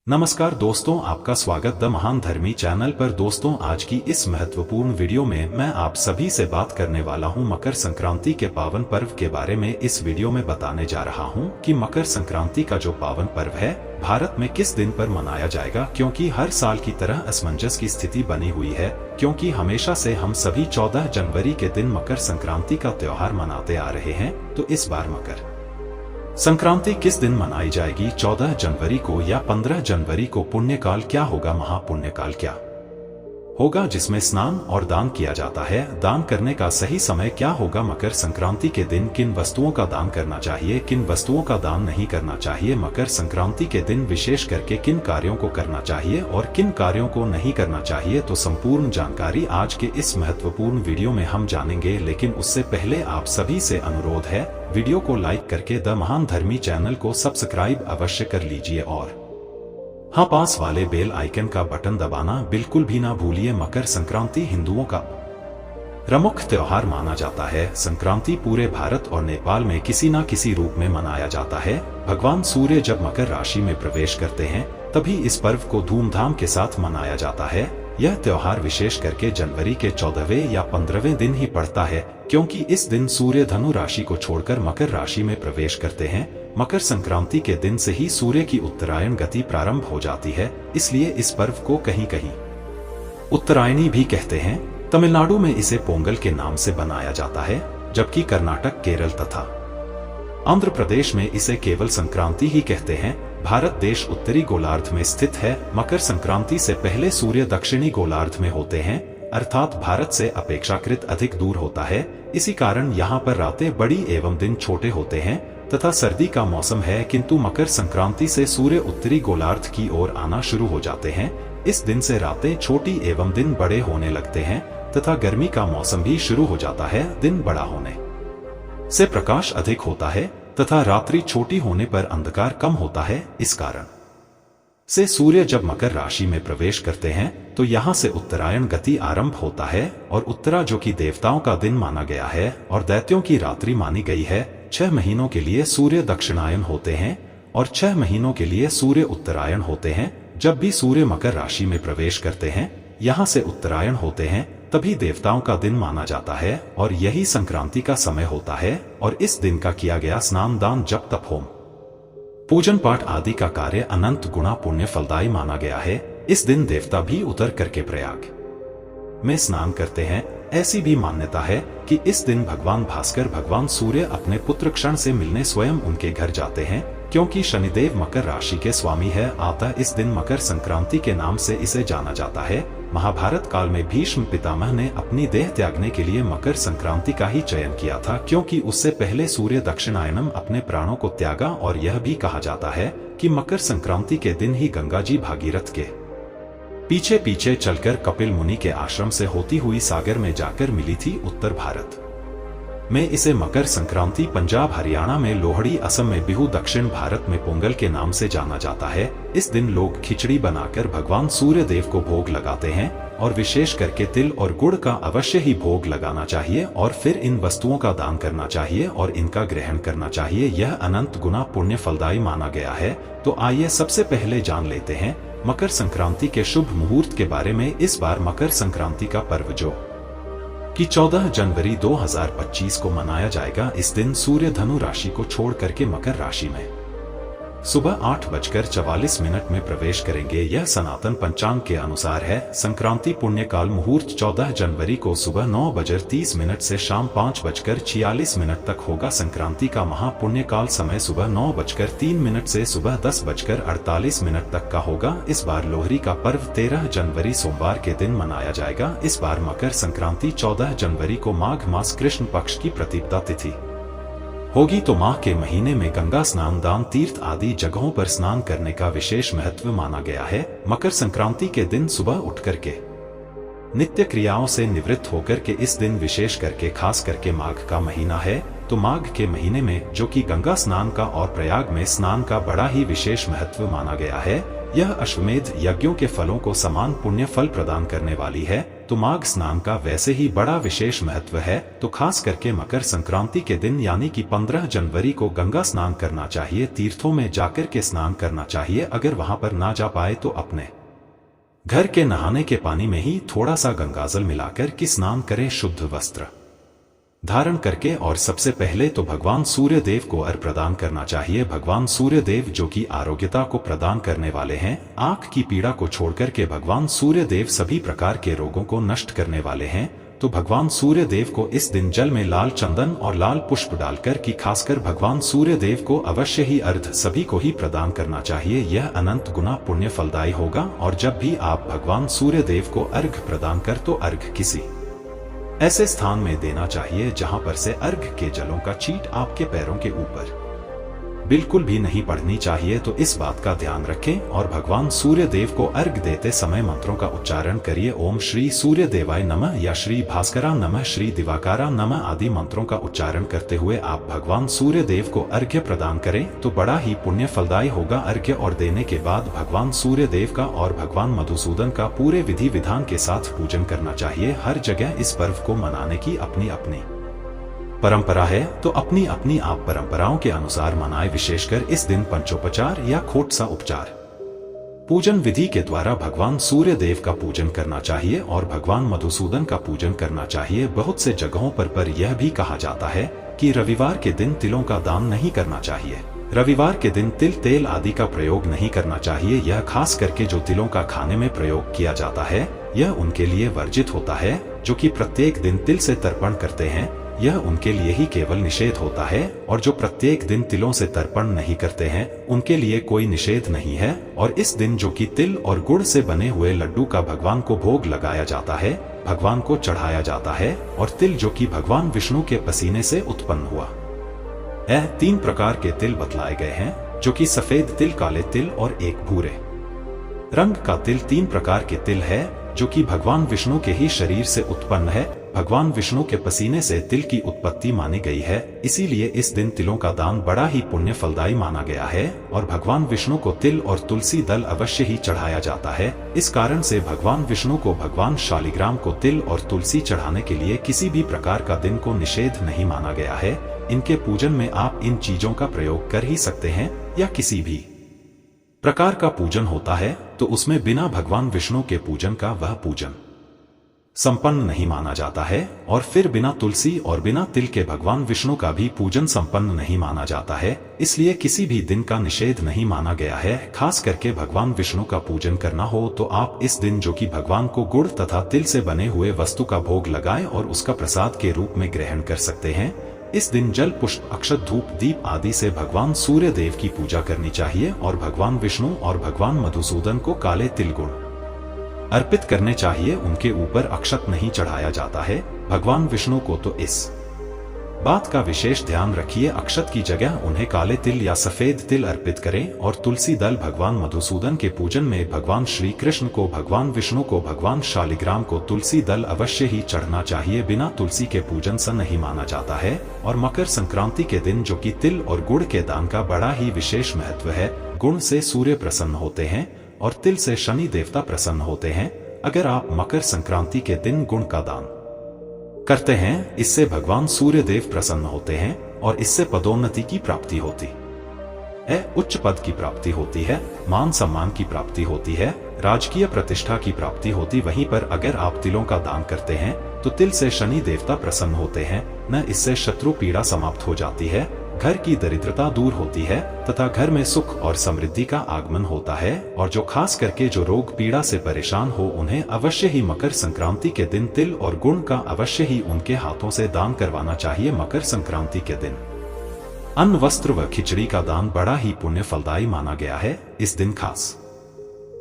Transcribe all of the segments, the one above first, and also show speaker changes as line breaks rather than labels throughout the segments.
नमस्कार दोस्तों, आपका स्वागत द महान धर्मी चैनल पर। दोस्तों, आज की इस महत्वपूर्ण वीडियो में मैं आप सभी से बात करने वाला हूं मकर संक्रांति के पावन पर्व के बारे में। इस वीडियो में बताने जा रहा हूं कि मकर संक्रांति का जो पावन पर्व है भारत में किस दिन पर मनाया जाएगा, क्योंकि हर साल की तरह असमंजस की स्थिति बनी हुई है। क्योंकि हमेशा से हम सभी 14 जनवरी के दिन मकर संक्रांति का त्योहार मनाते आ रहे हैं, तो इस बार मकर संक्रांति किस दिन मनाई जाएगी? 14 जनवरी को या 15 जनवरी को? पुण्यकाल क्या होगा? महापुण्यकाल क्या होगा जिसमें स्नान और दान किया जाता है? दान करने का सही समय क्या होगा? मकर संक्रांति के दिन किन वस्तुओं का दान करना चाहिए, किन वस्तुओं का दान नहीं करना चाहिए? मकर संक्रांति के दिन विशेष करके किन कार्यों को करना चाहिए और किन कार्यों को नहीं करना चाहिए? तो संपूर्ण जानकारी आज के इस महत्वपूर्ण वीडियो में हम जानेंगे। लेकिन उससे पहले आप सभी से अनुरोध है, वीडियो को लाइक करके द महान धर्मी चैनल को सब्सक्राइब अवश्य कर लीजिए और हाँ, पास वाले बेल आइकन का बटन दबाना बिल्कुल भी ना भूलिए। मकर संक्रांति हिंदुओं का प्रमुख त्योहार माना जाता है। संक्रांति पूरे भारत और नेपाल में किसी न किसी रूप में मनाया जाता है। भगवान सूर्य जब मकर राशि में प्रवेश करते हैं तभी इस पर्व को धूमधाम के साथ मनाया जाता है। यह त्योहार विशेष करके जनवरी के 14वें या 15वें दिन ही पड़ता है, क्योंकि इस दिन सूर्य धनु राशि को छोड़कर मकर राशि में प्रवेश करते हैं। मकर संक्रांति के दिन से ही सूर्य की उत्तरायण गति प्रारंभ हो जाती है, इसलिए इस पर्व को कहीं कहीं उत्तरायणी भी कहते हैं। तमिलनाडु में इसे पोंगल के नाम से बनाया जाता है, जबकि कर्नाटक, केरल तथा आंध्र प्रदेश में इसे केवल संक्रांति ही कहते हैं। भारत देश उत्तरी गोलार्ध में स्थित है। मकर संक्रांति से पहले सूर्य दक्षिणी गोलार्ध में होते हैं, अर्थात भारत से अपेक्षाकृत अधिक दूर होता है। इसी कारण यहाँ पर रातें बड़ी एवं दिन छोटे होते हैं तथा सर्दी का मौसम है, किंतु मकर संक्रांति से सूर्य उत्तरी गोलार्ध की ओर आना शुरू हो जाते हैं। इस दिन से रातें छोटी एवं दिन बड़े होने लगते हैं तथा गर्मी का मौसम भी शुरू हो जाता है। दिन बड़ा होने से प्रकाश अधिक होता है तथा रात्रि छोटी होने पर अंधकार कम होता है। इस कारण से सूर्य जब मकर राशि में प्रवेश करते हैं तो यहाँ से उत्तरायण गति आरंभ होता है। और उत्तरा, जो कि देवताओं का दिन माना गया है और दैत्यों की रात्रि मानी गई है, 6 महीनों के लिए सूर्य दक्षिणायन होते हैं और 6 महीनों के लिए सूर्य उत्तरायण होते हैं। जब भी सूर्य मकर राशि में प्रवेश करते हैं, यहाँ से उत्तरायण होते हैं, तभी देवताओं का दिन माना जाता है और यही संक्रांति का समय होता है। और इस दिन का किया गया स्नान, दान, जप, तप, होम, पूजन पाठ आदि का कार्य अनंत गुना पुण्य फलदायी माना गया है। इस दिन देवता भी उतर करके प्रयाग में स्नान करते हैं। ऐसी भी मान्यता है कि इस दिन भगवान भास्कर, भगवान सूर्य अपने पुत्र क्षण से मिलने स्वयं उनके घर जाते हैं, क्योंकि शनिदेव मकर राशि के स्वामी है। अतः इस दिन मकर संक्रांति के नाम से इसे जाना जाता है। महाभारत काल में भीष्म पितामह ने अपनी देह त्यागने के लिए मकर संक्रांति का ही चयन किया था, क्योंकि उससे पहले सूर्य दक्षिणायनम अपने प्राणों को त्यागा। और यह भी कहा जाता है कि मकर संक्रांति के दिन ही गंगा जी भागीरथ के पीछे पीछे चलकर कपिल मुनि के आश्रम से होती हुई सागर में जाकर मिली थी। उत्तर भारत में इसे मकर संक्रांति, पंजाब हरियाणा में लोहड़ी, असम में बिहू, दक्षिण भारत में पोंगल के नाम से जाना जाता है। इस दिन लोग खिचड़ी बनाकर भगवान सूर्य देव को भोग लगाते हैं और विशेष करके तिल और गुड़ का अवश्य ही भोग लगाना चाहिए और फिर इन वस्तुओं का दान करना चाहिए और इनका ग्रहण करना चाहिए। यह अनंत गुना पुण्य फलदायी माना गया है। तो आइए सबसे पहले जान लेते हैं मकर संक्रांति के शुभ मुहूर्त के बारे में। इस बार मकर संक्रांति का पर्व जो कि 14 जनवरी 2025 को मनाया जाएगा, इस दिन सूर्य धनु राशि को छोड़ करके मकर राशि में सुबह 8:44 में प्रवेश करेंगे। यह सनातन पंचांग के अनुसार है। संक्रांति पुण्यकाल मुहूर्त 14 जनवरी को सुबह 9:30 से शाम 5:46 तक होगा। संक्रांति का महापुण्यकाल समय सुबह 9:03 से सुबह 10:48 तक का होगा। इस बार लोहड़ी का पर्व 13 जनवरी सोमवार के दिन मनाया जाएगा। इस बार मकर संक्रांति 14 जनवरी को माघ मास कृष्ण पक्ष की प्रतिपदा तिथि होगी। तो माह के महीने में गंगा स्नान, दान, तीर्थ आदि जगहों पर स्नान करने का विशेष महत्व माना गया है। मकर संक्रांति के दिन सुबह उठ करके नित्य क्रियाओं से निवृत्त होकर के इस दिन विशेष करके, खास करके माघ का महीना है, तो माघ के महीने में जो कि गंगा स्नान का और प्रयाग में स्नान का बड़ा ही विशेष महत्व माना गया है। यह अश्वमेध यज्ञों के फलों को समान पुण्य फल प्रदान करने वाली है। तो माघ स्नान का वैसे ही बड़ा विशेष महत्व है। तो खास करके मकर संक्रांति के दिन यानी कि 15 जनवरी को गंगा स्नान करना चाहिए। तीर्थों में जाकर के स्नान करना चाहिए। अगर वहां पर ना जा पाए तो अपने घर के नहाने के पानी में ही थोड़ा सा गंगाजल मिलाकर कि स्नान करें शुद्ध वस्त्र धारण करके। और सबसे पहले तो भगवान सूर्य देव को अर्घ्य प्रदान करना चाहिए। भगवान सूर्य देव जो कि आरोग्यता को प्रदान करने वाले हैं, आंख की पीड़ा को छोड़कर के भगवान सूर्य देव सभी प्रकार के रोगों को नष्ट करने वाले हैं। तो भगवान सूर्य देव को इस दिन जल में लाल चंदन और लाल पुष्प डालकर कि खासकर भगवान सूर्य देव को अवश्य ही अर्घ्य सभी को ही प्रदान करना चाहिए। यह अनंत गुना पुण्य फलदायी होगा। और जब भी आप भगवान सूर्य देव को अर्घ्य प्रदान कर तो अर्घ्य किसी ऐसे स्थान में देना चाहिए जहां पर से अर्घ्य के जलों का छींट आपके पैरों के ऊपर बिल्कुल भी नहीं पड़नी चाहिए। तो इस बात का ध्यान रखें। और भगवान सूर्य देव को अर्घ्य देते समय मंत्रों का उच्चारण करिए। ओम श्री सूर्य देवाय नमः या श्री भास्करा नमः, श्री दिवाकारा नमः आदि मंत्रों का उच्चारण करते हुए आप भगवान सूर्य देव को अर्घ्य प्रदान करें तो बड़ा ही पुण्य फलदायी होगा। अर्घ्य और देने के बाद भगवान सूर्य देव का और भगवान मधुसूदन का पूरे विधि विधान के साथ पूजन करना चाहिए। हर जगह इस पर्व को मनाने की अपनी अपनी परंपरा है, तो अपनी अपनी आप परंपराओं के अनुसार मनाएं। विशेषकर इस दिन पंचोपचार या खोटसा उपचार पूजन विधि के द्वारा भगवान सूर्य देव का पूजन करना चाहिए और भगवान मधुसूदन का पूजन करना चाहिए। बहुत से जगहों पर यह भी कहा जाता है कि रविवार के दिन तिलों का दान नहीं करना चाहिए। रविवार के दिन तिल तेल आदि का प्रयोग नहीं करना चाहिए। यह खास करके जो तिलों का खाने में प्रयोग किया जाता है यह उनके लिए वर्जित होता है। जो कि प्रत्येक दिन तिल से तर्पण करते हैं यह उनके लिए ही केवल निषेध होता है। और जो प्रत्येक दिन तिलों से तर्पण नहीं करते हैं उनके लिए कोई निषेध नहीं है। और इस दिन जो कि तिल और गुड़ से बने हुए लड्डू का भगवान को भोग लगाया जाता है, भगवान को चढ़ाया जाता है। और तिल जो कि भगवान विष्णु के पसीने से उत्पन्न हुआ है। 3 प्रकार के तिल बतलाए गए हैं जो कि सफेद तिल, काले तिल और एक भूरे रंग का तिल। 3 प्रकार के तिल है जो कि भगवान विष्णु के ही शरीर से उत्पन्न है। भगवान विष्णु के पसीने से तिल की उत्पत्ति मानी गई है। इसीलिए इस दिन तिलों का दान बड़ा ही पुण्य फलदायी माना गया है। और भगवान विष्णु को तिल और तुलसी दल अवश्य ही चढ़ाया जाता है। इस कारण से भगवान विष्णु को भगवान शालिग्राम को तिल और तुलसी चढ़ाने के लिए किसी भी प्रकार का दिन को निषेध नहीं माना गया है। इनके पूजन में आप इन चीजों का प्रयोग कर ही सकते हैं। या किसी भी प्रकार का पूजन होता है तो उसमें बिना भगवान विष्णु के पूजन का वह पूजन संपन्न नहीं माना जाता है। और फिर बिना तुलसी और बिना तिल के भगवान विष्णु का भी पूजन संपन्न नहीं माना जाता है। इसलिए किसी भी दिन का निषेध नहीं माना गया है। खास करके भगवान विष्णु का पूजन करना हो तो आप इस दिन जो कि भगवान को गुड़ तथा तिल से बने हुए वस्तु का भोग लगाएं और उसका प्रसाद के रूप में ग्रहण कर सकते हैं। इस दिन जल, पुष्प, अक्षत, धूप, दीप आदि से भगवान सूर्य देव की पूजा करनी चाहिए। और भगवान विष्णु और भगवान मधुसूदन को काले तिल गुड़ अर्पित करने चाहिए। उनके ऊपर अक्षत नहीं चढ़ाया जाता है। भगवान विष्णु को तो इस बात का विशेष ध्यान रखिए, अक्षत की जगह उन्हें काले तिल या सफेद तिल अर्पित करें। और तुलसी दल भगवान मधुसूदन के पूजन में भगवान श्री कृष्ण को, भगवान विष्णु को, भगवान शालिग्राम को तुलसी दल अवश्य ही चढ़ना चाहिए। बिना तुलसी के पूजन सा नहीं माना जाता है। और मकर संक्रांति के दिन जो कि तिल और गुड़ के दान का बड़ा ही विशेष महत्व है। गुड़ से सूर्य प्रसन्न होते हैं और तिल से शनि देवता प्रसन्न होते हैं। अगर आप मकर संक्रांति के दिन गुड़ का दान करते हैं इससे भगवान सूर्य देव प्रसन्न होते हैं और इससे पदोन्नति की प्राप्ति होती है, उच्च पद की प्राप्ति होती है, मान सम्मान की प्राप्ति होती है, राजकीय प्रतिष्ठा की प्राप्ति होती। वहीं पर अगर आप तिलों का दान करते हैं तो तिल से शनि देवता प्रसन्न होते हैं, न इससे शत्रु पीड़ा समाप्त हो जाती है, घर की दरिद्रता दूर होती है तथा घर में सुख और समृद्धि का आगमन होता है। और जो खास करके जो रोग पीड़ा से परेशान हो उन्हें अवश्य ही मकर संक्रांति के दिन तिल और गुड़ का अवश्य ही उनके हाथों से दान करवाना चाहिए। मकर संक्रांति के दिन अन्न, वस्त्र व खिचड़ी का दान बड़ा ही पुण्य फलदायी माना गया है। इस दिन खास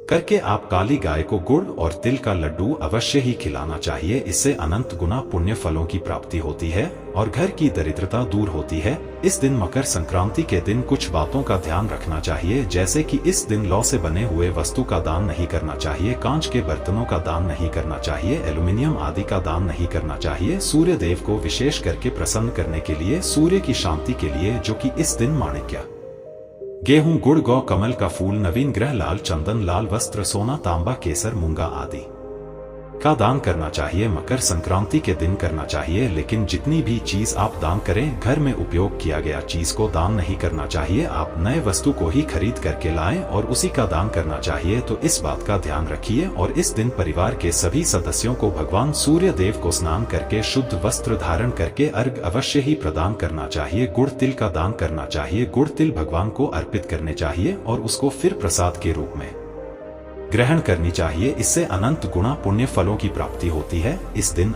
करके आप काली गाय को गुड़ और तिल का लड्डू अवश्य ही खिलाना चाहिए। इससे अनंत गुना पुण्य फलों की प्राप्ति होती है और घर की दरिद्रता दूर होती है। इस दिन मकर संक्रांति के दिन कुछ बातों का ध्यान रखना चाहिए, जैसे कि इस दिन लौ से बने हुए वस्तु का दान नहीं करना चाहिए, कांच के बर्तनों का दान नहीं करना चाहिए, एल्यूमिनियम आदि का दान नहीं करना चाहिए। सूर्य देव को विशेष करके प्रसन्न करने के लिए, सूर्य की शांति के लिए, जो कि इस दिन माणिक्य, गेहूं, गुड़, गौ, कमल का फूल, नवीन ग्रह, लाल चंदन, लाल वस्त्र, सोना, तांबा, केसर, मूंगा आदि का दान करना चाहिए, मकर संक्रांति के दिन करना चाहिए। लेकिन जितनी भी चीज आप दान करें, घर में उपयोग किया गया चीज को दान नहीं करना चाहिए। आप नए वस्तु को ही खरीद करके लाएं और उसी का दान करना चाहिए। तो इस बात का ध्यान रखिए। और इस दिन परिवार के सभी सदस्यों को भगवान सूर्य देव को स्नान करके शुद्ध वस्त्र धारण करके अर्घ अवश्य ही प्रदान करना चाहिए। गुड़ तिल का दान करना चाहिए। गुड़ तिल भगवान को अर्पित करने चाहिए और उसको फिर प्रसाद के रूप में ग्रहण करनी चाहिए। इससे अनंत गुणा पुण्य फलों की प्राप्ति होती है। इस दिन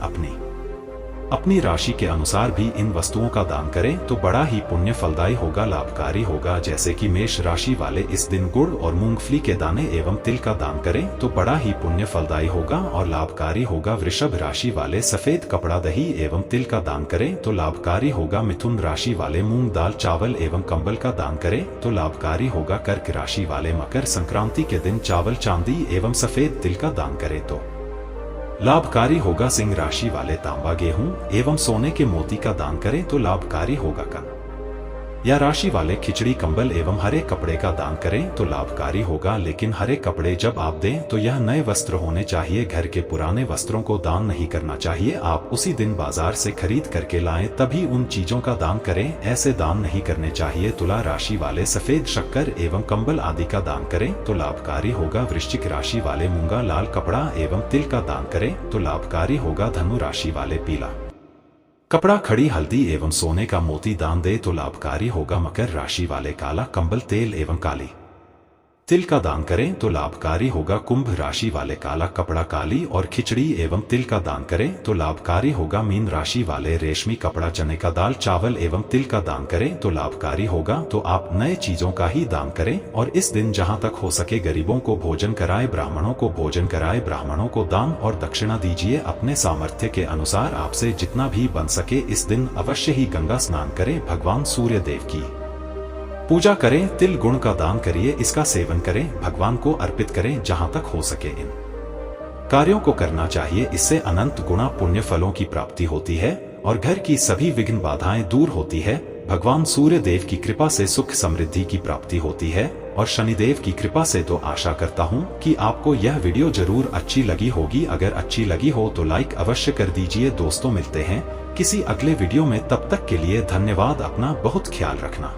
अपनी राशि के अनुसार भी इन वस्तुओं का दान करें तो बड़ा ही पुण्य फलदायी होगा, लाभकारी होगा। जैसे कि मेष राशि वाले इस दिन गुड़ और मूंगफली के दाने एवं तिल का दान करें तो बड़ा ही पुण्य फलदायी होगा और लाभकारी होगा। वृषभ राशि वाले सफेद कपड़ा, दही एवं तिल का दान करें तो लाभकारी होगा। मिथुन राशि वाले मूंग दाल, चावल एवं कंबल का दान करें तो लाभकारी होगा। कर्क राशि वाले मकर संक्रांति के दिन चावल, चांदी एवं सफेद तिल का दान करें तो लाभकारी होगा। सिंह राशि वाले तांबा, गेहूं एवं सोने के मोती का दान करें तो लाभकारी होगा। या राशि वाले खिचड़ी, कंबल एवं हरे कपड़े का दान करें तो लाभकारी होगा। लेकिन हरे कपड़े जब आप दें तो यह नए वस्त्र होने चाहिए। घर के पुराने वस्त्रों को दान नहीं करना चाहिए। आप उसी दिन बाजार से खरीद करके लाएं तभी उन चीजों का दान करें, ऐसे दान नहीं करने चाहिए। तुला राशि वाले सफेद शक्कर एवं कंबल आदि का दान करें तो लाभकारी होगा। वृश्चिक राशि वाले मूंगा, लाल कपड़ा एवं तिल का दान करें तो लाभकारी होगा। धनु राशि वाले पीला कपड़ा, खड़ी हल्दी एवं सोने का मोती दान दे तो लाभकारी होगा। मकर राशि वाले काला कंबल, तेल एवं काली तिल का दान करें तो लाभकारी होगा। कुंभ राशि वाले काला कपड़ा, काली और खिचड़ी एवं तिल का दान करें तो लाभकारी होगा। मीन राशि वाले रेशमी कपड़ा, चने का दाल, चावल एवं तिल का दान करें तो लाभकारी होगा। तो आप नए चीजों का ही दान करें और इस दिन जहां तक हो सके गरीबों को भोजन कराए, ब्राह्मणों को भोजन कराए, ब्राह्मणों को दान और दक्षिणा दीजिए। अपने सामर्थ्य के अनुसार आपसे जितना भी बन सके इस दिन अवश्य ही गंगा स्नान करें, भगवान सूर्य देव की पूजा करें, तिल गुण का दान करिए, इसका सेवन करें, भगवान को अर्पित करें। जहां तक हो सके इन कार्यों को करना चाहिए। इससे अनंत गुणा पुण्य फलों की प्राप्ति होती है और घर की सभी विघ्न बाधाएं दूर होती है। भगवान सूर्य देव की कृपा से सुख समृद्धि की प्राप्ति होती है और शनिदेव की कृपा से तो आशा करता हूं कि आपको यह वीडियो जरूर अच्छी लगी होगी। अगर अच्छी लगी हो तो लाइक अवश्य कर दीजिए। दोस्तों, मिलते हैं किसी अगले वीडियो में, तब तक के लिए धन्यवाद। अपना बहुत ख्याल रखना।